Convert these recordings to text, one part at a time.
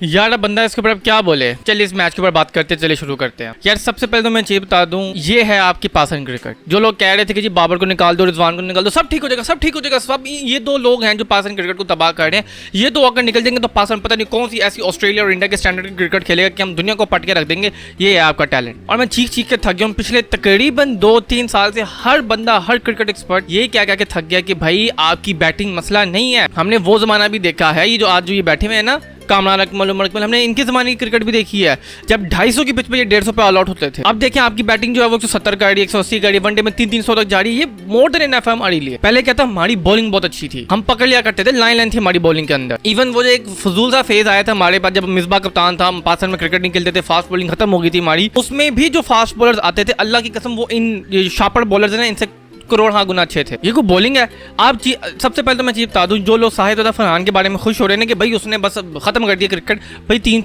यार अब बंदा इसके ऊपर अब क्या बोले। चलिए इस मैच के ऊपर बात करते, चलिए शुरू करते हैं। यार सबसे पहले तो मैं चीज बता दूं, ये है आपकी पासन क्रिकेट। जो लोग कह रहे थे कि जी बाबर को निकाल दो, रिजवान को निकाल दो, सब ठीक हो जाएगा, सब ठीक हो जाएगा, सब ये दो लोग हैं जो पासन क्रिकेट को तबाह कर रहे हैं। ये तो अगर निकल जाएंगे तो पासन पता नहीं कौन सी ऐसी ऑस्ट्रेलिया और इंडिया के स्टैंडर्ड की क्रिकेट खेलेगा कि हम दुनिया को पट के रख देंगे। ये है आपका टैलेंट। और मैं चीख चीख के थक गया हूँ। पिछले तकरीबन 2-3 साल से हर बंदा, हर क्रिकेट एक्सपर्ट ये क्या के थक गया कि भाई आपकी बैटिंग मसला नहीं है। हमने वो जमाना भी देखा है, ये जो आज जो ये बैठे हुए हैं ना कामरान अकमल, उमर अकमल, हमने इनके जमाने की क्रिकेट भी देखी है जब 250 की पिच पे ये 150 पे ऑल आउट होते थे। अब देखें आपकी बैटिंग जो है वो 170 का 180 का वनडे में 300 तक जा रही है। ये मोर देन एनफ है हमारे लिए। पहले क्या था, हमारी बॉलिंग बहुत अच्छी थी, हम पकड़ लिया करते थे, लाइन लाइन थी हमारी बॉलिंग के अंदर। इवन वो जो एक फजूल सा फेज आया था हमारे पास जब मिसबा कप्तान था, हम पाकिस्तान में क्रिकेट नहीं खेलते थे, फास्ट बॉलिंग खत्म हो गई थी हमारी। उसमें भी जो फास्ट बॉलर्स आते थे, अल्लाह की कसम वो इन शार्पर बॉलर्स है ना, इनसे करोड़ हाँ गुना अच्छे थे। ये को बॉलिंग है। आप सबसे पहले तो मैं चीज बता दूं, जो लोग साहिद फरहान के बारे में खुश हो रहे हैं कि भाई उसने बस खत्म कर दिया क्रिकेट, भाई तीन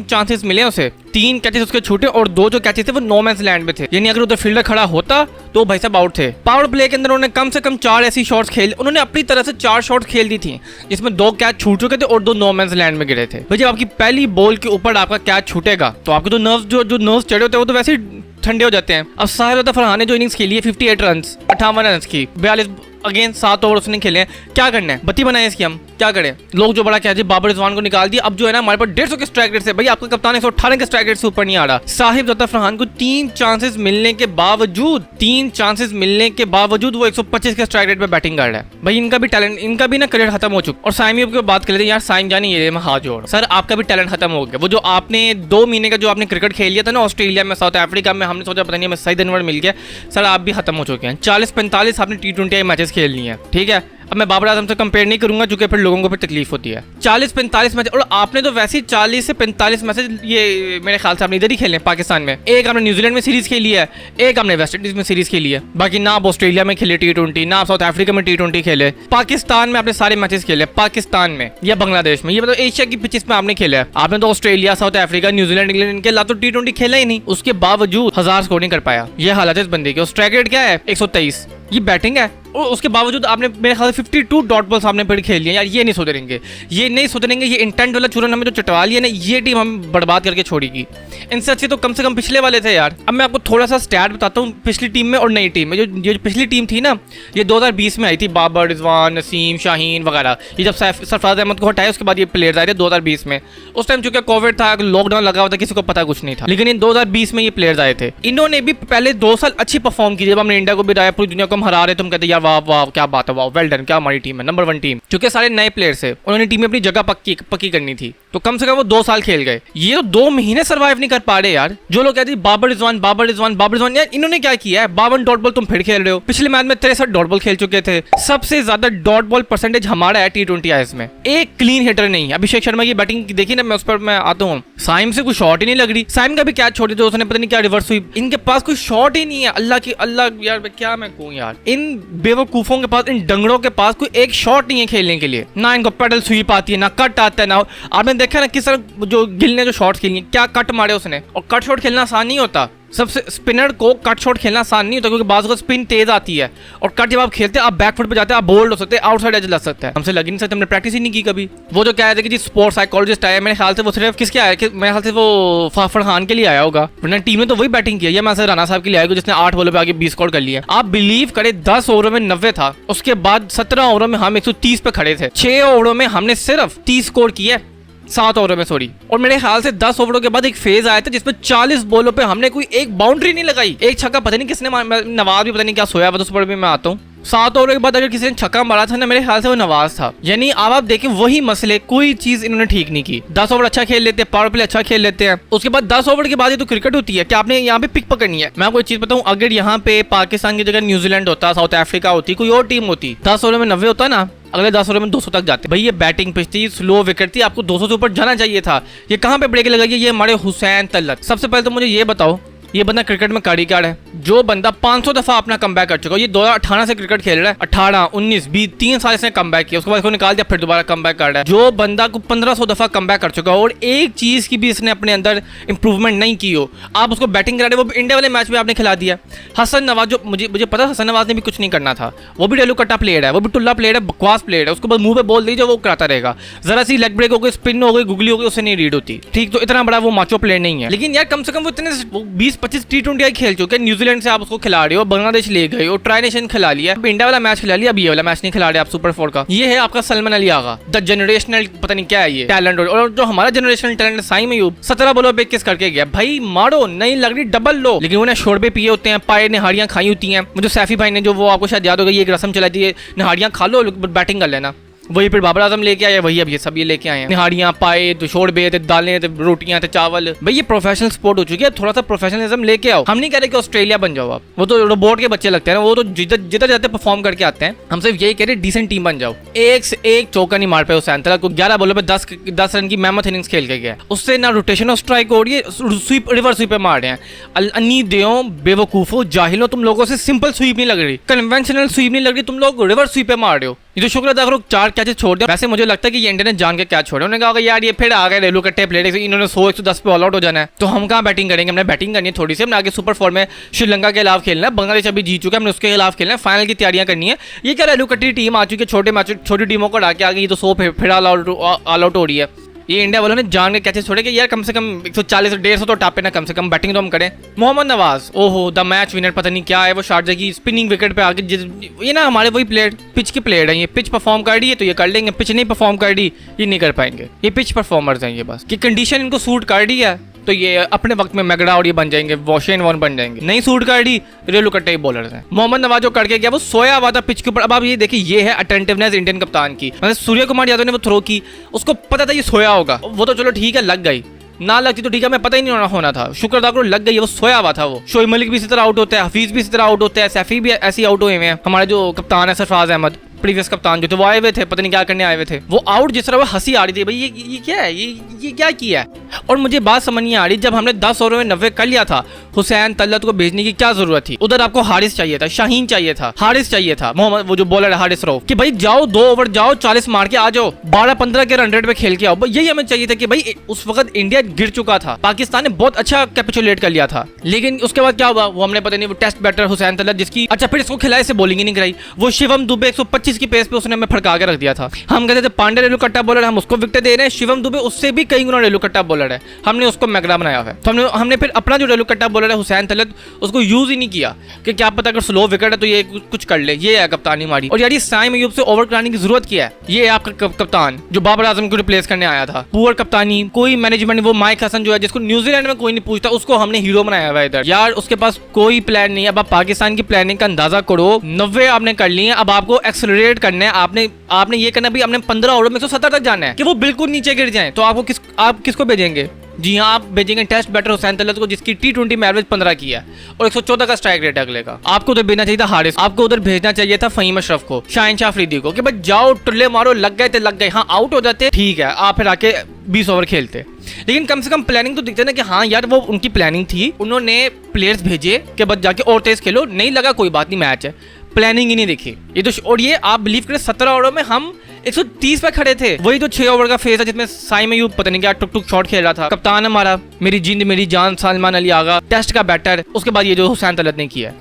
चांसेस मिले उसे, 3 कैचेस उसके छूटे और 2 जो कैचेस थे वो नो मैंस लैंड में थे। यानी अगर उधर फील्डर खड़ा होता तो भाई साहब आउट थे। पावर प्ले के अंदर उन्होंने कम से कम 4 ऐसी शॉट्स खेल, उन्होंने अपनी तरह से 4 शॉट खेल दी थी, जिसमें 2 कैच छूट चुके थे और 2 नो मैंस लैंड में गिरे थे। भाई जब आपकी पहली बॉल के ऊपर आपका कैच छूटेगा तो आपके तो नर्व्स जो नर्व्स चढ़े होते हैं वो तो वैसे ही ठंडे हो जाते हैं। अब साहिद फरहान ने जो इनिंग्स खेली है 58 रन, 58 रन की 42 अगेन 7 ओवर उसने खेले हैं। क्या करना है, बत्ती बनाए इसकी, हम क्या करें। लोग जो बड़ा कहते हैं बाबर रिजवान को निकाल दिया, अब जो है ना हमारे पास 150 के स्ट्राइक रेट से, भाई आपका कप्तान 118 के स्ट्राइक रेट से ऊपर नहीं आ रहा। साहिब फरहान को 3 चांसेस मिलने के बावजूद वो 125 के स्ट्राइक रेट पे बैटिंग कर रहा है। भाई इनका भी टैलेंट, इनका भी ना करियर खत्म हो चुका। और साइम की बात कर लेते हैं यार, साइम जानी ये मैं हाथ जोड़, सर आपका भी टैलेंट खत्म हो गया। वो जो आपने 2 महीने का जो आपने क्रिकेट खेल लिया था ना ऑस्ट्रेलिया में, साउथ अफ्रीका में, हमने सोचा पता नहीं हमें सही जनवर मिल गया, सर आप भी खत्म हो चुके हैं। 40-45 आपने T20 मैचेस खेल लिए हैं, ठीक है। अब मैं बाबर आजम से कंपेयर नहीं करूंगा क्योंकि फिर लोगों को फिर तकलीफ होती है। 40-45 मैच, और आपने तो वैसे ही 40 से 45 मैचेस ये मेरे ख्याल से आपने इधर ही खेले पाकिस्तान में। एक आपने न्यूजीलैंड में सीरीज खेली है, एक आपने वेस्ट इंडीज में सीरीज खेली है। बाकी ना आप ऑस्ट्रेलिया में खेले T20, ना आप साउथ अफ्रीका में T20 खेले। पाकिस्तान में आपने सारे मैचेस खेले, पाकिस्तान में या बांग्लादेश में, ये मतलब एशिया की पिचेस में आपने खेला है। आपने तो Australia, south Africa, New Zealand, England इनके अलावा तो T20 खेला ही नहीं। उसके बावजूद 1000 स्कोर नहीं कर पाया। ये हालत है इस बंदे की। स्ट्राइक रेट क्या है 123, ये बैटिंग है। और उसके बावजूद आपने मेरे ख्याल से 52 डॉट बॉल्स आपने फिर खेल लिए। यार ये नहीं सुधरेंगे, ये नहीं सुधरेंगे। ये इंटेंट वाला चूरन हमें जो चटवा लिया ना, ये टीम हम बर्बाद करके छोड़ेगी। इनसे अच्छे तो कम से कम पिछले वाले थे यार। अब मैं आपको थोड़ा सा स्टैट बताता हूँ पिछली टीम में और नई टीम में। जो पिछली टीम थी ना, ये 2020 में आई थी, बाबर, रिजवान, नसीम, शाहीन वगैरह। ये जब सरफराज अहमद को हटाया उसके बाद ये प्लेयर्स आए थे 2020 में। उस टाइम चूंकि कोविड था, लॉकडाउन लगा हुआ था, किसी को पता कुछ नहीं था, लेकिन इन 2020 में ये प्लेयर्स आए थे। इन्होंने भी पहले 2 साल अच्छी परफॉर्म की। जब हमने इंडिया को भी हराया, पूरी दुनिया को हम हरा रहे, तुम कहते यार वाह वाह क्या बात है, वाह वेल डन, क्या हमारी टीम है, नंबर 1 टीम। क्योंकि सारे नए प्लेयर्स है, उन्होंने टीम में अपनी जगह पक्की करनी थी, तो कम से कम वो 2 साल खेल गए। ये तो 2 महीने सर्वाइव नहीं कर पा रहे यार। जो लोग कहते हैं बाबर रिजवान, यार इन्होंने क्या किया है। 52 डॉट बॉल तुम फिर खेल रहे हो। पिछले मैच में 63 डॉट बॉल खेल चुके थे। सबसे ज्यादा डॉट बॉल परसेंटेज हमारा है T20 आईएस में। एक क्लीन हिटर नहीं है। अभिषेक शर्मा की बैटिंग देखी ना, मैं उस पर मैं आता हूँ, साइम से कोई शॉट ही नहीं लग रही। साइम का भी कैच छोड़ दिया, उसने पता नहीं क्या रिवर्स हुई। इनके पास कोई शॉट ही नहीं है। अल्लाह यार क्या मैं कहूँ यार, इन बेवकूफों के पास, इन डंगड़ों के पास कोई एक शॉट नहीं है खेलने के लिए। ना इनको पेडल स्वीप आती है, ना कट आता है। ना आपने देखा ना किस तरह जो गिल ने जो शॉट्स खेली, क्या कट मारे उसने। और कट शॉट खेलना आसान नहीं होता। सबसे स्पिनर को कट शॉट खेलना आसान नहीं होता, क्योंकि बाज़ को स्पिन तेज आती है और कट जब आप खेलते हैं आप बैक फुट पे जाते हैं, आप बोल्ड हो सकते हैं, आउटसाइड एज लग सकता है। हमसे लग ही नहीं सकते, हमने प्रैक्टिस ही नहीं की कभी। वो जो कह रहे थे कि जी स्पोर्ट्स साइकोलॉजिस्ट आया, मेरे ख्याल से वो सिर्फ किसके आया, मेरे ख्याल से वो फरहान के लिए आया होगा, वरना टीम ने तो वही बैटिंग की है। मैं राना साहब के लिए आएगा जिसने 8 बॉलों पे आगे 20 स्कोर कर लिया। आप बिलीव करें 10 ओवरों में 90 था, उसके बाद 17 ओवरों में हम 130 पे खड़े थे। 6 ओवरों में हमने सिर्फ 30 स्कोर किया, 7 ओवरों में सॉरी। और मेरे ख्याल से 10 ओवरों के बाद एक फेज आया था जिसमें 40 बॉलों पे हमने कोई एक बाउंड्री नहीं लगाई। एक छक्का पता नहीं किसने, नवाज भी पता नहीं क्या सोया हुआ, उस पर भी मैं आता हूँ। 7 ओवर के बाद अगर किसी ने छक्का मारा था ना, मेरे ख्याल से वो नवाज था। यानी अब आप देखें वही मसले, कोई चीज इन्होंने ठीक नहीं की। 10 ओवर अच्छा खेल लेते हैं, पावर प्ले अच्छा खेल लेते हैं, उसके बाद 10 ओवर के बाद ये तो क्रिकेट होती है कि आपने यहाँ पे पिक पकड़नी है। मैं आपको एक चीज बताऊं, अगर यहाँ पे पाकिस्तान की जगह न्यूजीलैंड होता, साउथ अफ्रीका होती, कोई और टीम होती, 10 ओवर में 90 होता ना, अगले 10 ओवर में 200 तक जाते। भाई ये बैटिंग पिच थी, स्लो विकेट थी, आपको 200 से ऊपर जाना चाहिए था। ये कहाँ पे ब्रेक लगाई है, ये हमारे हुसैन तलत। सबसे पहले तो मुझे ये बताओ ये बंदा क्रिकेट में कड़ी कार्ड है। जो बंदा 500 दफा अपना कमबैक कर चुका है, ये 2018 से क्रिकेट खेल रहा है, 18, 19, 20, 3 साल से कमबैक किया, उसके बाद इसको निकाल दिया, फिर दोबारा कमबैक कर रहा है। जो बंदा को 1500 दफा कमबैक कर चुका है और एक चीज की भी इसने अपने अंदर इंप्रूवमेंट नहीं की हो, आप उसको बैटिंग करा रहे, वो इंडिया वाले मैच में आपने खिला दिया। हसन नवाज, जो मुझे पता हसन नवाज ने भी कुछ नहीं करना था, वो भी डेलू कट्टा प्लेयर है, वो भी टुल्ला प्लेयर है, बकवास प्लेयर है, उसको बस मुंह पे बोल दीजिए वो कराता रहेगा। जरा सी लेग ब्रेक हो गई, स्पिन हो गई, गुगली हो गई, उससे नहीं रीड होती, ठीक। तो इतना बड़ा वो माचो प्लेयर नहीं है, लेकिन यार कम से कम वो इतने 20-25 T20 खेल चुके हैं। न्यूजीलैंड से आप उसको खिला रहे हो, बांग्लादेश ले गए हो, ट्राई नेशन खिला लिया, इंडिया वाला मैच खिला लिया, अब ये वाला मैच नहीं खिला रहे आप सुपर 4 का। ये है आपका सलमान अली आगा, द जनरेशनल, पता नहीं क्या है ये टैलेंट। और जो हमारा जनरेशनल टैलेंट साइम अयूब 17 बॉलों पे किस करके गया, भाई मारो, नहीं लग रही डबल लो, लेकिन उन्हें शोरबे पिए होते हैं, पाए निहारियां खाई होती हैं। मुझे सैफी भाई ने, जो वो आपको शायद याद होगा, ये एक रस्म चलाई थी, निहारियां खा लो बैटिंग कर लेना, वही फिर बाबर आजम लेके आए, वही अब ये सब ये लेके आए हैं। निहारियां, पाए, तो शोरबे, दालें, रोटियां, चावल। भाई ये प्रोफेशनल स्पोर्ट हो चुकी है, थोड़ा सा प्रोफेशनलिज्म लेके आओ। हम नहीं कह रहे कि ऑस्ट्रेलिया बन जाओ आप, वो तो रोबोट के बच्चे लगते हैं ना, वो तो जिधर जाते परफॉर्म करके आते हैं। हम सिर्फ यही कह रहे डिसेंट टीम बन जाओ। एक से एक चौका नहीं मार पाए हुसैन तलत को, 11 बॉलों पे 10 रन की मेहमत इनिंग्स खेल के गया, उससे ना रोटेशन और स्ट्राइक हो रही है, स्वीप, रिवर्स स्वीप पे मार रहे हैं। अन्नी देओ, बेवकूफो, जाहिलो, तुम लोगों से सिंपल स्वीप नहीं लग रही, कन्वेंशनल स्वीप नहीं लग रही, तुम लोग रिवर्स स्वीप पे मार रहे हो। ये तो शुक्र अदा करो 4 कैचेस छोड़ दिया। वैसे मुझे लगता है कि ये इंडिया ने जान के कैच छोड़े, उन्होंने कहा यार ये फिर आ गए रेलू कट्टे प्लेयर, इन्होंने 100-110 पे ऑल आउट हो जाना है, तो हम कहाँ बैटिंग करेंगे, हमने बैटिंग करनी है थोड़ी सी, हमने आगे सुपर 4 में श्रीलंका के खिलाफ खेलना है, बांग्लादेश अभी जीत चुका है, हमने उसके खिलाफ खेलना है, फाइनल की तैयारियां करनी है। ये क्या रेलू कट्टी टीम आ चुकी है, छोटे मैच छोटी टीमों को डाके आ गई, तो 100 फिर ऑल आउट हो रही है। ये इंडिया वालों ने जान के कैसे छोड़े कि यार कम से कम 140-150 तो टापे ना, कम से कम बैटिंग तो हम करें। मोहम्मद नवाज, ओहो द मैच विनर, पता नहीं क्या है वो, शारजा की स्पिनिंग विकेट पे आके, ये ना हमारे वही प्लेयर, पिच के प्लेयर हैं, ये पिच परफॉर्म कर रही है तो ये कर लेंगे, पिच नहीं परफॉर्म कर रही ये नहीं कर पाएंगे, ये पिच परफॉर्मर्स हैं, ये बस कि कंडीशन इनको सूट कर रही है तो ये अपने वक्त में मैगडा और ये बन जाएंगे, वॉशेन वॉन बन जाएंगे। नहीं सूट कर रही, रेलू कट्टे बॉलर्स हैं। मोहम्मद नवाज जो करके गया वो सोया हुआ था पिच के ऊपर। अब आप ये देखिए, ये है अटेंटिवनेस इंडियन कप्तान की, मतलब सूर्य कुमार यादव ने वो थ्रो की, उसको पता था ये सोया होगा, वो तो चलो ठीक है लग गई, ना लगती तो ठीक है, मैं पता ही नहीं होना था, शुक्र अदा करो लग गई, वो सोया हुआ था। वो शोएब मलिक भी इसी तरह आउट होता है, हफीज भी इसी तरह आउट होता है, सैफी भी ऐसी आउट हुए हैं। हमारे जो कप्तान है सरफराज अहमद, प्रीवियस कप्तान जो थे, वो आए हुए थे, पता नहीं क्या करने आए हुए थे, वो आउट जिस तरह वो हंसी आ रही थी, भाई ये क्या है, ये क्या किया है। और मुझे बात समझ नहीं आ रही, जब हमने 10 ओवर में 90 कर लिया था, हुसैन तलत को भेजने की क्या जरूरत थी। उधर आपको हारिस चाहिए था, शाहीन चाहिए था, हारिस चाहिए था, मोहम्मद वो जो बॉलर है हारिस रऊफ, कि भाई जाओ 2 ओवर जाओ, 40 मार के आ जाओ, 12-15 के रन रेट पे खेल के आओ। यही हमें चाहिए था कि भाई उस वक्त इंडिया गिर चुका था, पाकिस्तान ने बहुत अच्छा कैपिचुलेट कर लिया था, लेकिन उसके बाद क्या हुआ वो हमने पता नहीं। वो टेस्ट बैटर हुसैन तलत जिसकी, अच्छा फिर इसको खिलाए से बॉलिंग ही नहीं कराई। वो शिवम दुबे 125 की पेस पे उसने हमें फड़का के रख दिया था। हम कहते थे पांडे रेलू कट्टा बॉलर, हम उसको विकेट दे रहे हैं, शिवम दुबे उससे भी कई गुना रेलू कट्टा बॉलर है, हमने उसको मैगडा बनाया है। तो हमने फिर अपना जो रेलू कट्टा बॉलर है हुसैन तलत, उसको यूज ही नहीं किया कि क्या पता अगर स्लो विकेट है तो ये कुछ कर ले। ये है कप्तानी मारी। और यार ये साइम अयूब से ओवर कराने की जरूरत क्या है। ये है आपका कप्तान जो बाबर आजम को रिप्लेस करने आया था, पुअर कप्तानी, कोई मैनेजमेंट। वो माइक हसन जो है जिसको न्यूजीलैंड में कोई नहीं पूछता, उसको हमने हीरो बनाया हुआ है इधर। यार उसके पास कोई प्लान नहीं है। अब आप पाकिस्तान की प्लानिंग का अंदाजा करो, 90 आपने कर लिए, अब आपको एक्सेलरेट करना है, आपने ये करना भी, आपने 15 ओवर में 170 तक जाना है कि वो बिल्कुल नीचे गिर जाए। तो आपको आप किसको भेजेंगे? जी हाँ, आप भेजेंगे टेस्ट बैटर हुसैन तलत को जिसकी T20 में एवरेज 15 की है और 114 का स्ट्राइक रेट है अगले का। आपको उधर भेजना चाहिए था हारिस, आपको उधर भेजना चाहिए था फहीम अशरफ को, शाहिन शाह अफरीदी को, कि भाई जाओ टुल्ले मारो, लग गए थे लग गए, हाँ आउट हो जाते ठीक है, आप फिर आके 20 ओवर खेलते, लेकिन कम से कम प्लानिंग तो दिखते ना कि हाँ यार वो उनकी प्लानिंग थी। उन्होंने प्लेयर्स भेजे कि बस जाके और तेज खेलो, नहीं लगा कोई बात नहीं, मैच है, प्लानिंग ही नहीं देखी ये तो। और ये आप बिलीव करें 17 ओवरों में हम 130 पे खड़े थे। वही तो 6 ओवर का फेज है जिसमें साइम अयूब पता नहीं क्या टुक शॉट खेल रहा था। कप्तान हमारा मेरी जिंद मेरी जान सलमान अली आगा, टेस्ट का बैटर। उसके बाद ये जो हुसैन तलत ने किया,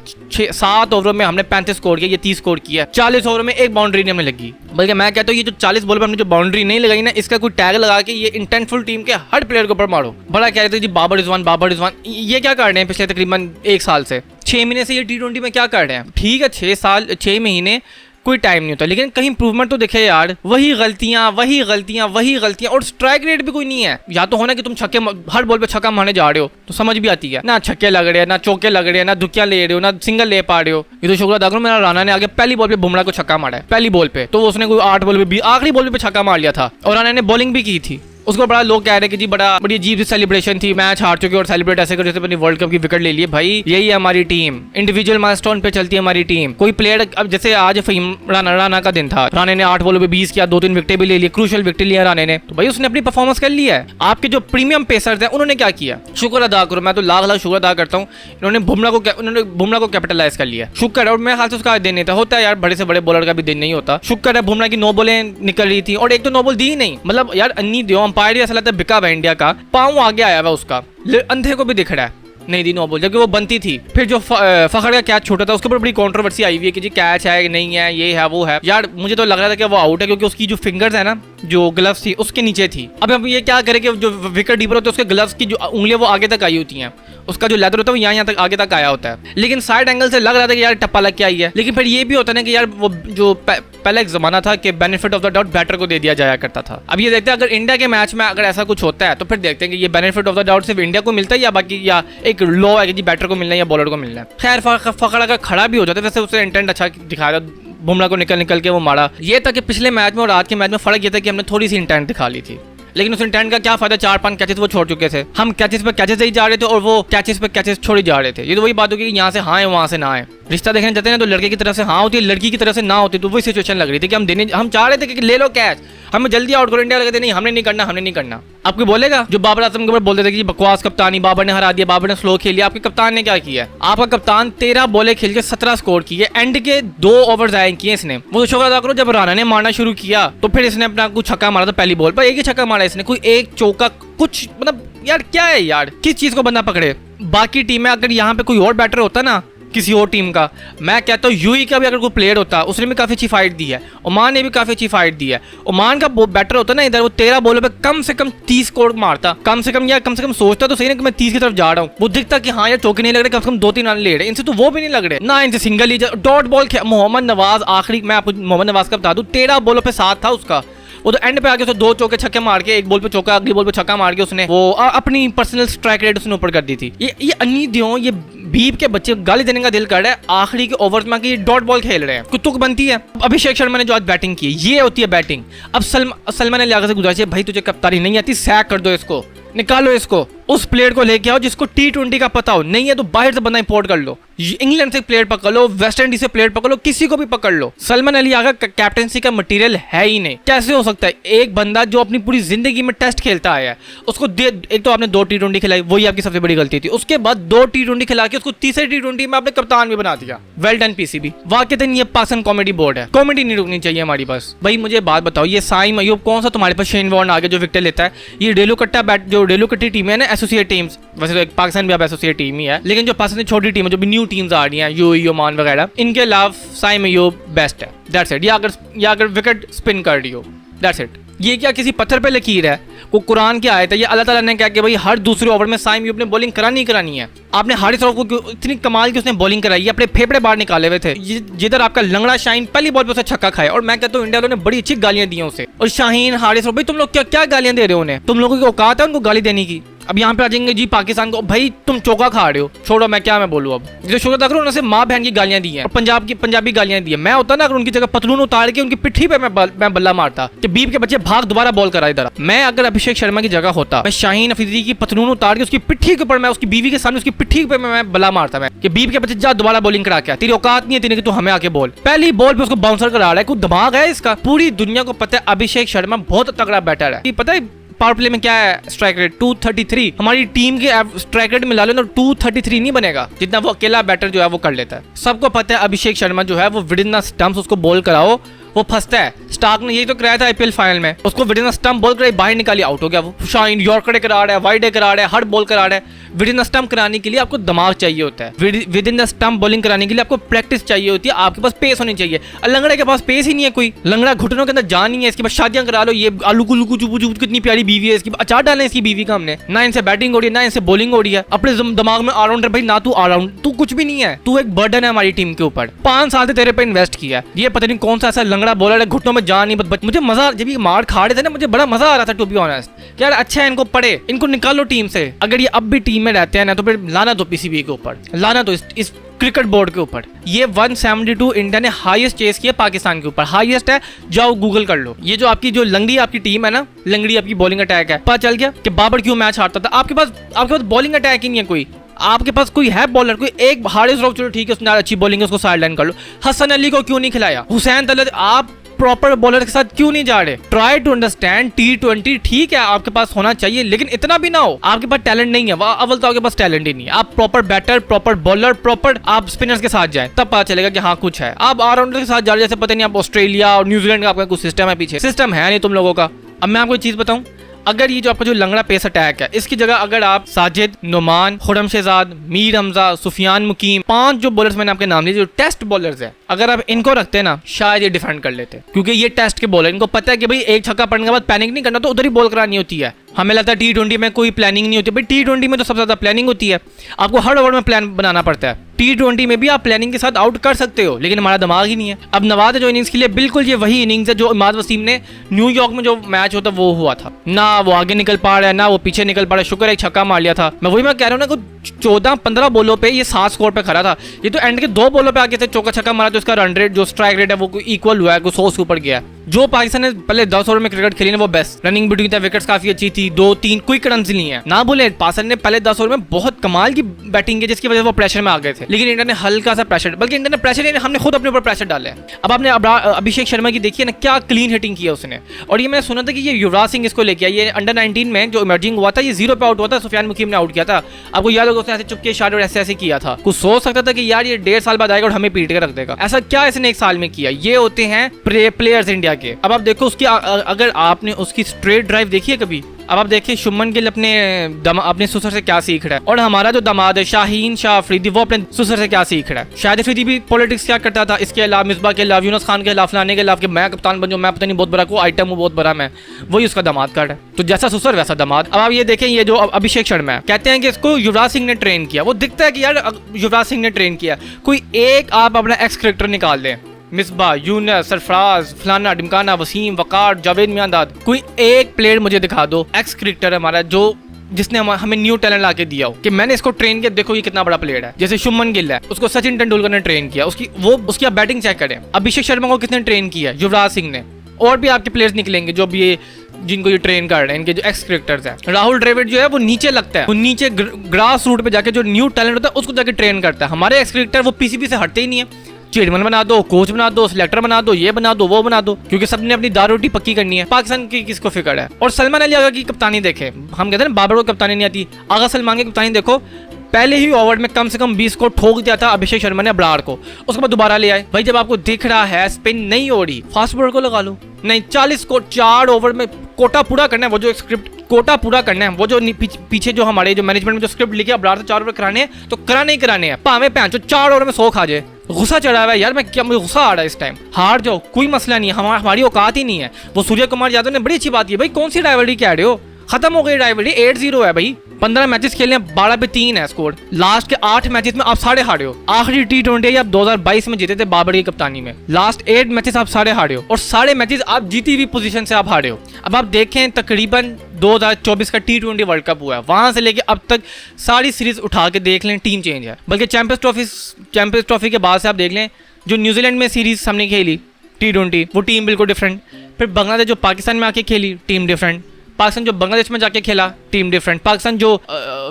7 ओवरों में हमने 35 स्कोर किया, ये 30 स्कोर किया। 40 ओवरों में एक बाउंड्री नहीं हमें लगी। बल्कि मैं कहता हूँ ये जो 40 बॉल पर हमने जो बाउंड्री नहीं लगाई ना, इसका कोई टैग लगा के ये इंटेंटफुल टीम के हर प्लेयर के ऊपर मारो। बड़ा कह रहे थे जी बाबर रिजवान, ये क्या कर रहे हैं पिछले तकरीबन 1 साल से, 6 महीने से ये T20 में क्या कर रहे हैं। ठीक है 6 महीने कोई टाइम नहीं होता, लेकिन कहीं इंप्रूवमेंट तो दिखे यार। वही गलतियां और स्ट्राइक रेट भी कोई नहीं है। या तो होना कि तुम छक्के हर बॉल पे छक्का मारने जा रहे हो तो समझ भी आती है ना, छक्के लग रहे हैं ना, चौके लग रहे हैं ना, दुकियां ले रहे हो ना, सिंगल ले पा रहे हो। ये तो शुक्र अदा करो मेरा राणा ने आगे पहली बॉल पे बुमराह को छक्का मारा है, पहली बॉल पे, तो उसने कोई 8 बॉल पे आखिरी बॉल पे छक्का मार लिया था और राणा ने बॉलिंग भी की थी। उसको बड़ा लोग कह रहे हैं कि जी बड़ी अजीब सी सेलिब्रेशन थी, मैच हार चुके और सेलिब्रेट ऐसे कर जैसे अपनी वर्ल्ड कप की विकेट ले लिए। भाई यही है हमारी टीम, इंडिविजुअल माइलस्टोन पे चलती है हमारी टीम। कोई प्लेयर, अब जैसे आज फहीम राना का दिन था, राणे ने 8 बॉलों पे 20 किया, 2-3 विकेट भी ले लिए, क्रूशियल विकेट लिया राणे ने, तो भाई उसने अपनी परफॉर्मेंस कर लिया है। आपके जो प्रीमियम पेसर्स हैं उन्होंने क्या किया, शुक्र अदा करो, मैं तो लाख शुक्र अदा करता हूँ, इन्होंने बुमराह को कैपिटलाइज कर लिया, शुक्र है। और मेरे ख्याल से उसका दिन नहीं था, होता है यार, बड़े से बड़े बॉलर का भी दिन नहीं होता। शुक्र है बुमराह की 9 बॉलें निकल रही थी और एक तो 9 बॉल दी ही नहीं। मतलब यार अन्नी दियो, अंपायर ऐसा लगता है बिका हुआ इंडिया का, पाँव आगे आया हुआ उसका, अंधे को भी दिख रहा है, नहीं दी 9 बॉल, जबकि वो बनती थी। फिर जो फखर का कैच छोटा था उसके ऊपर बड़ी कंट्रोवर्सी आई हुई है कि जी कैच है कि नहीं है, ये है वो है। यार मुझे तो लग रहा था कि वो आउट है, क्योंकि उसकी जो फिंगर्स है ना, जो ग्लव्स थी उसके नीचे थी। अब हम ये क्या करें कि जो विकेट कीपर होते हैं उसके ग्लव्स की जो उंगलियां वो आगे तक आई होती हैं, उसका जो लेदर होता है वो यहाँ तक आगे तक आया होता है। लेकिन साइड एंगल से लग रहा था कि यार टप्पा लग के आई है। लेकिन फिर ये भी होता है ना कि यार वो जो पहले एक जमाना था कि benefit of the doubt batter को दे दिया जाया करता था। अब ये देखते हैं अगर इंडिया के मैच में अगर ऐसा कुछ होता है तो फिर देखते हैं कि ये बेनिफिट ऑफ द डाउट सिर्फ इंडिया को मिलता है या बाकी, या एक लॉ है कि जी बैटर को मिलना है या बॉलर को मिलना है। खैर फखर अगर खड़ा भी हो जाता है, वैसे उससे इंटेंट अच्छा दिखाया था, बुमराह को निकल के वो मारा। ये था कि पिछले मैच में और आज के मैच में फर्क ये था कि हमने थोड़ी सी इंटेंट दिखा ली थी, लेकिन उस इंटेंट का क्या फायदा, 4-5 कैचेस वो छोड़ चुके थे। हम कैचेस पे कैचेस ही जा रहे थे और वो कैचेस पे कैचेस छोड़े जा रहे थे। ये तो वही बात होगी कि यहाँ से हाँ है वहाँ से ना है। रिश्ता देखने जाते हैं तो लड़के की तरफ से हाँ होती है, लड़की की तरफ से ना होती, तो वही सिचुएशन लग रही थी कि हम चाह रहे थे कि ले लो कैच, हमें जल्दी आउट करो। इंडिया कहते नहीं हमने नहीं करना। आपको बोलेगा जो बाबर आजम के ऊपर बोलते थे कि बकवास कप्तानी, बाबर ने हरा दिया, बाबर ने स्लो खेल लिया। आपके कप्तान ने क्या किया, आपका कप्तान 13 बॉलें खेल के 17 स्कोर किए, एंड के 2 ओवर जाए किए इसने। वो शुक्र अदा करो जब राणा ने मारना शुरू किया तो फिर इसने अपना कुछ छक्का मारा था पहली बॉल पर, एक ही छक्का मारा इसने, कोई एक चौका कुछ, मतलब यार क्या है यार, किस चीज को बंदा पकड़े। बाकी टीम में अगर यहाँ पे कोई और बैटर होता ना किसी और टीम का, मैं कहता हूँ यूई का भी अगर कोई प्लेयर होता उसने भी काफी अच्छी फाइट दी है, ओमान ने भी काफी अच्छी फाइट दी है। ओमान का बैटर होता ना इधर, वो 13 बॉलों पे कम से कम 30 स्कोर मारता, कम से कम सोचता तो सही ना कि मैं 30 की तरफ जा रहा हूँ। वो दिखता कि हाँ यार चौके नहीं लग रहे, कम से कम 2-3 रन ले रहे, इनसे तो वो भी नहीं लग रहे ना, इनसे सिंगल ही डॉट बॉल। मोहम्मद नवाज आखिरी, मैं आपको मोहम्मद नवाज का बता दूं, 13 बॉलों पे 7 था उसका, वो तो एंड पे आके उसने 2 चौके छक्के मार के, एक बॉल पे चौका अगली बॉल पे छक्का मार के उसने वो अपनी पर्सनल स्ट्राइक रेट उसने ऊपर कर दी थी। ये अन्नी दियों, ये बीप के बच्चे गाली देने का दिल कर रहा है आखिरी के ओवर में कि डॉट बॉल खेल रहे हैं, कुत्तुक बनती है। अभिषेक शर्मा ने जो आज बैटिंग की, ये होती है बैटिंग। अब सलमान अली आगा से गुजारिश है भाई तुझे कप्तानी नहीं आती, सैक कर दो इसको, निकालो इसको, उस प्लेयर को लेके आओ जिसको T20 का पता हो, नहीं है तो बाहर से बंदा इंपोर्ट कर लो, इंग्लैंड से प्लेयर पकड़ लो, वेस्ट इंडीज से प्लेयर पकड़ लो, किसी को भी पकड़ लो। सलमान अली आगा कैप्टेंसी का मटेरियल है ही नहीं। कैसे हो सकता है एक बंदा जो अपनी पूरी जिंदगी में टेस्ट खेलता आया है उसको एक तो आपने 2 T20 खिलाई, वही आपकी सबसे बड़ी गलती थी। उसके बाद 2 T20 खिला के उसको तीसरे T20 में आपने कप्तान भी बना दिया। वेल डन पीसीबी, वाकई ये पाकिस्तान कॉमेडी बोर्ड है, कॉमेडी नहीं रुकनी चाहिए हमारी। बस भाई मुझे बात बताओ, ये साइम अयूब कौन सा तुम्हारे पास शेन वॉर्न आगे जो विकेट लेता है, ये डेलू कट्टी टीम है ना, एसोसिएट टीम्स, वैसे तो पाकिस्तान भी अब एसोसिएट टीम ही है, लेकिन जो पाकिस्तान की छोटी टीम है जो भी न्यू टीम्स आ रही हैं, यूएई, ओमान वगैरह, इनके अलावा साइम अयूब बेस्ट है, दैट्स इट। या अगर विकेट स्पिन कर रही हो, दैट्स इट। ये क्या किसी पत्थर पे लकीर है, वो कुरान की आयत है, ये अल्लाह ताला ने क्या कि भाई हर दूसरे ओवर में साइम अयूब ने बॉलिंग करानी है। आपने हारिस रऊफ को इतनी कमाल की उसने बॉलिंग कराई है, अपने फेफड़े बाहर निकाले हुए थे, जिधर आपका लंगड़ा शाहीन पहली बॉल पे उसे छक्का खाया। और मैं कहता हूँ इंडिया वालों ने बड़ी अच्छी गालियां दी उसे, और शाहीन, हारिस रऊफ, भाई तुम लोग क्या गालियां दे रहे हो उन्हें, तुम लोगों की औकात है उनको गाली देने की। अब यहाँ पे आ जाएंगे जी पाकिस्तान को, भाई तुम चौका खा रहे हो, छोड़ो मैं बोलूँ। अब जो शुक्र करो उन्होंने माँ बहन की गालियां दी हैं और पंजाबी गालियां दी है। मैं होता ना अगर उनकी जगह पतलून उतार के उनकी पिट्ठी पे मैं बल्ला मारता कि बीप के बच्चे भाग दोबारा बॉल करा इधर। मैं अगर अभिषेक शर्मा की जगह होता, मैं शाहीन अफरीदी की पतलून उतार के उसकी पिट्ठी के ऊपर, मैं उसकी बीवी के सामने उसकी पिट्ठी पे मैं बल्ला मारता, मैं कि बीप के बच्चे जा दोबारा बॉलिंग करा के, तेरी औकात नहीं है तेरी कि तू हमें आके बोल। पहली बॉल पे उसको बाउंसर करा रहा है, कोई दिमाग है इसका? पूरी दुनिया को पता है अभिषेक शर्मा बहुत तगड़ा बैटर है। पता है पावर प्ले में क्या है स्ट्राइक रेट? 233। हमारी टीम के स्ट्राइक रेट मिला लो ना, 233 नहीं बनेगा जितना वो अकेला बैटर जो है वो कर लेता है। सबको पता है अभिषेक शर्मा जो है वो विद इन द स्टंप्स उसको बॉल कराओ वो फंसता है। स्टार्क ने यही तो कराया था आईपीएल फाइनल में, उसको with in the stump ball कराई, बाहर निकाली, आउट हो गया वो। शाइन यॉर्कर करा रहा है, वाइड करा रहा है, हर बॉल करा रहा है। विद इन द स्टंप कराने के लिए आपको दिमाग चाहिए होता है, with in the stump bowling कराने के लिए आपको प्रैक्टिस चाहिए होती है, आपके पास पेस होनी चाहिए। लंगड़े के पास पेस ही नहीं है, कोई लंगड़ा घुटनों के अंदर जान नहीं है, इसके बाद शादियां करा लो, ये आलू कुलू कुचू कितनी प्यारी बीवी है इसकी, अचार डाले इसकी बीवी का हमने, ना इनसे बैटिंग हो रही है ना इनसे बॉलिंग हो रही है। अपने दिमाग में ऑलराउंडर भाई ना, तू ऑलराउंड तू कुछ भी नहीं है, तू एक बर्डन है हमारी टीम के ऊपर। 5 साल से तेरे पे इन्वेस्ट किया, ये पता नहीं कौन सा ऐसा लंगड़ा बॉलर है, घुटनों में जान नहीं। मुझे मजा, जब ये मार खा रहे थे ना, मुझे बड़ा मजा आ रहा था टू बी ऑनेस्ट। यार अच्छा है इनको पड़े, इनको निकालो टीम से। अगर ये अब भी टीम में रहते हैं ना तो फिर लाना तो पीसीबी के ऊपर, लाना तो क्रिकेट बोर्ड के ऊपर। ये 172 इंडिया ने हाईएस्ट चेस किया पाकिस्तान के ऊपर, हाईएस्ट है, जाओ गूगल कर लो। ये जो आपकी लंगड़ी आपकी टीम है ना, लंगड़ी आपकी बॉलिंग अटैक है, पता चल गया कि बाबर क्यों मैच हारता था। आपके पास बॉलिंग अटैक ही नहीं है कोई, आपके पास कोई है बॉलर, कोई एक हारिस रऊफ, चलो ठीक है उसने अच्छी बॉलिंग है, उसको साइड लाइन कर लो। हसन अली को क्यों नहीं खिलाया, हुसैन तलत, आप प्रॉपर बॉलर के साथ क्यों नहीं जा रहे। ट्राई टू अंडरस्टैंड, T20 ठीक है आपके पास होना चाहिए, लेकिन इतना भी ना हो आपके पास टैलेंट नहीं है। अव्वल तो आपके पास टैलेंट ही नहीं है। आप proper batter, proper bowler, proper आप स्पिनर्स के साथ जाएं, तब पता चलेगा कि हाँ कुछ है। आप ऑलराउंडर के साथ जा रहे जैसे पता नहीं आप ऑस्ट्रेलिया और न्यूजीलैंड का आपका कुछ सिस्टम है, पीछे सिस्टम है नहीं तुम लोगों का। अब मैं आपको एक चीज बताऊं, अगर ये जो आपका जो लंगड़ा पेस अटैक है, इसकी जगह अगर आप साजिद, नुमान, खुरम शहजाद, मीर हमजा, सुफियान मुकीम, 5 जो बॉलर्स मैंने आपके नाम लिए जो टेस्ट बॉलर्स हैं, अगर आप इनको रखते ना शायद ये डिफेंड कर लेते, क्योंकि ये टेस्ट के बॉलर, इनको पता है कि भाई एक छक्का पड़ने के बाद पैनिक नहीं करना, तो उधर ही बॉल करानी होती है। हमें लगता है T20 में कोई प्लानिंग नहीं होती, भाई T20 में तो सबसे ज्यादा प्लानिंग होती है, आपको हर ओवर में प्लान बनाना पड़ता है। T20 में भी आप प्लानिंग के साथ आउट कर सकते हो, लेकिन हमारा दिमाग ही नहीं है। अब नवाज जो इनिंग्स के लिए बिल्कुल ये वही इनिंग्स है जो इमाद वसीम ने न्यूयॉर्क में जो मैच होता वो हुआ था, ना वो आगे निकल पा रहा है ना वो पीछे निकल पा रहा है। शुक्र है एक छक्का मार लिया था। मैं कह रहा हूँ ना, 14-15 बॉलों पे ये 7 स्कोर पे खड़ा था, ये तो एंड के 2 बॉलों पे आगे से चौका छक्का मारा, तो इसका रन रेट जो स्ट्राइक रेट है वो इक्वल हुआ है, 100 के ऊपर गया। जो पाकिस्तान ने पहले 10 ओवर में क्रिकेट खेली ना वो best, running between the wickets काफी अच्छी थी, 2-3 क्विक रन्स लिए हैं ना बोले। पाकिस्तान ने पहले 10 ओवर में बहुत कमाल की बैटिंग की जिसकी वजह से वो प्रेशर में आ गए थे, लेकिन इंडिया ने हल्का सा प्रेशर, बल्कि इंडिया ने प्रेशर हमने खुद अपने ऊपर प्रेशर डाला है। अब आपने अभिषेक शर्मा की देखिए ना, क्या क्लीन हिटिंग किया उसने। और ये मैंने सुना था कि ये युवराज सिंह इसको लेके आया, ये अंडर 19 में जो इमर्जिंग हुआ था, ये 0 पे आउट हुआ था, सुफियान मुकीम ने आउट किया था। आपको याद होगा उसने ऐसे चुपके इशारे और ऐसे किया था। कुछ सोच सकता था कि यार ये 1.5 साल बाद आएगा और हमें पीट के रख देगा, ऐसा क्या इसने 1 साल में किया। ये होते हैं प्लेयर्स इंडिया के। अब आप देखो उसकी, अगर आपने उसकी स्ट्रेट ड्राइव देखी है कभी, अब आप देखिए शुभमन गिल अपने ससुर से क्या सीख रहा है, और हमारा जो दामाद है शाहीन शाह अफरीदी वो अपने ससुर से क्या सीख रहा है। शाहिद अफरीदी भी पॉलिटिक्स क्या करता था, इसके अलावा मिसबा के अलावा, यूनुस खान के अलावा, फलाने के अलावा, कि मैं कप्तान बन जाऊं, मैं पता नहीं बहुत बड़ा को आइटम हूँ, बहुत बड़ा मैं, वही उसका दामाद कार्ड है। तो जैसा ससुर वैसा दामाद। अब आप ये देखें, ये जो अभिषेक शर्मा है, कहते हैं कि इसको युवराज सिंह ने ट्रेन किया, वो दिखता है कि यार युवराज सिंह ने ट्रेन किया। कोई एक आप अपना एक्स क्रिकेटर निकाल दें, मिसबा, यूनुस, सरफराज, फलाना, डिमकाना, वसीम, वकार, जावेद मियांदाद, कोई एक प्लेयर मुझे दिखा दो एक्स क्रिकेटर हमारा जो जिसने हमें न्यू टैलेंट लाके दिया हो कि मैंने इसको ट्रेन किया, देखो ये कितना बड़ा प्लेयर है। जैसे शुभमन गिल है, उसको सचिन तेंदुलकर ने ट्रेन किया, उसकी आप बैटिंग चेक करें। अभिषेक शर्मा को किसने ट्रेन किया, युवराज सिंह ने। और भी आपके प्लेयर्स निकलेंगे जो भी जिनको ये ट्रेन कर रहे हैं, इनके जो एक्स क्रिकेटर्स हैं। राहुल द्रविड़ जो है वो नीचे लगता है, वो नीचे ग्रास रूट पे जाके जो न्यू टैलेंट होता है उसको जाके ट्रेन करता है। हमारे एक्स क्रिकेटर वो पीसीबी से हटते ही नहीं है। चेयरमैन बना दो, कोच बना दो, सिलेक्टर बना दो, ये बना दो, वो बना दो, क्योंकि सबने अपनी दाल रोटी पक्की करनी है। पाकिस्तान की किसको फिक्र है। और सलमान अली आगा की कप्तानी देखे, हम कहते हैं बाबर को कप्तानी नहीं आती, आगा सलमान की कप्तानी देखो, पहले ही ओवर में कम से कम 20 को ठोक दिया था अभिषेक शर्मा ने अबरार को, उसके बाद दोबारा ले आए। भाई जब आपको दिख रहा है स्पिन नहीं हो रही, फास्ट बॉलर को लगा लो। नहीं, 40 को 4 ओवर में कोटा पूरा करना है, वो जो स्क्रिप्ट कोटा पूरा करना है, वो जो पीछे जो हमारे जो मैनेजमेंट में जो स्क्रिप्ट लिखे अबरार से 4 ओवर कराने हैं, तो कराने ही कराने हैं। पावे पैंचो 4 ओवर में 100 खा जाए, गुस्सा चढ़ा हुआ है यार, मुझे गुस्सा आ रहा है इस टाइम। हार जाओ कोई मसला नहीं है, हमारी औकात ही नहीं है। वो सूर्य कुमार यादव ने बड़ी अच्छी बात की, भाई कौन सी राइवलरी कह रहे हो, खत्म हो गई राइवलरी, 8-0 है भाई। 15 मैचेस खेले हैं, 12 पे 3 है स्कोर। लास्ट के 8 मैचेस में आप सारे हारे हो। आखिरी T20 आप 2022 में जीते थे बाबर की कप्तानी में। लास्ट 8 मैचेस आप सारे हारे हो, और सारे मैचेस आप जीती हुई पोजीशन से आप हारे हो। अब आप देखें तकरीबन 2024 का T20 वर्ल्ड कप हुआ है, वहां से लेके अब तक सारी सीरीज उठा के देख लें, टीम चेंज है। बल्कि चैंपियंस ट्रॉफी के बाद से आप देख लें, जो न्यूजीलैंड में सीरीज हमने खेली T20 वो टीम बिल्कुल डिफरेंट। फिर बांग्लादेश जो पाकिस्तान में आके खेली, टीम डिफरेंट। पाकिस्तान जो बांग्लादेश में जाके खेला, टीम डिफरेंट। पाकिस्तान जो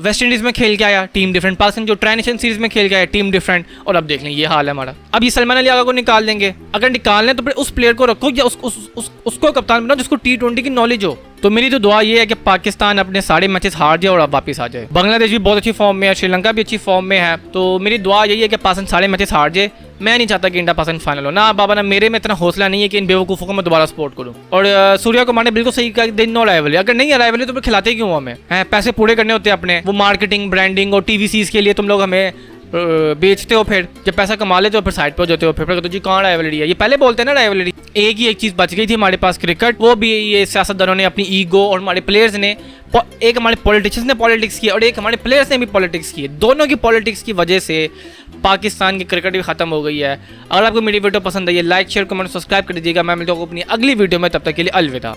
वेस्ट इंडीज में खेल के आया, टीम डिफरेंट। पाकिस्तान जो ट्राई नेशन सीरीज में खेल के आया, टीम डिफरेंट। और अब देख लें ये हाल है हमारा। अब ये सलमान अली आगा को निकाल देंगे, अगर निकालने तो फिर उस प्लेयर को रखो या उसको कप्तान बनाओ जिसको T20 की नॉलेज हो। तो मेरी तो दुआ ये है कि पाकिस्तान अपने सारे मैचेस हार जाए और अब वापस आ जाए। बांग्लादेश भी बहुत अच्छी फॉर्म में है, श्रीलंका भी अच्छी फॉर्म में है, तो मेरी दुआ यही है कि पाकिस्तान सारे मैचेस हार जाए। मैं नहीं चाहता कि इंडिया पाकिस्तान फाइनल हो ना बाबा, ना मेरे में इतना हौसला नहीं है कि इन बेवकूफ़ों को मैं दोबारा सपोर्ट करूँ। और सूर्या कुमार ने बिल्कुल सही कहा, दिन नो अराइवल है, अगर नहीं अराइवल है तो फिर खिलाते क्यों हमें हैं? पैसे पूरे करने होते हैं अपने, वो मार्केटिंग, ब्रांडिंग और TVCs के लिए तुम लोग हमें बेचते हो। फिर जब पैसा कमा लेते हो फिर साइड पे हो जाते हो, फिर तो जी कौन राइवलरी है, ये पहले बोलते हैं ना राइवलरी। एक चीज़ बच गई थी हमारे पास, क्रिकेट, वो भी ये सियासतदानों ने अपनी ईगो, और हमारे प्लेयर्स ने, एक हमारे पॉलिटिशियंस ने पॉलिटिक्स की और एक हमारे प्लेयर्स ने भी पॉलिटिक्स की। दोनों की पॉलिटिक्स की वजह से पाकिस्तान की क्रिकेट भी खत्म हो गई है। अगर आपको मेरी वीडियो पसंद आई है, लाइक शेयर कमेंट सब्सक्राइब कर दीजिएगा। मैं मिलता हूँ अपनी अगली वीडियो में, तब तक के लिए अलविदा।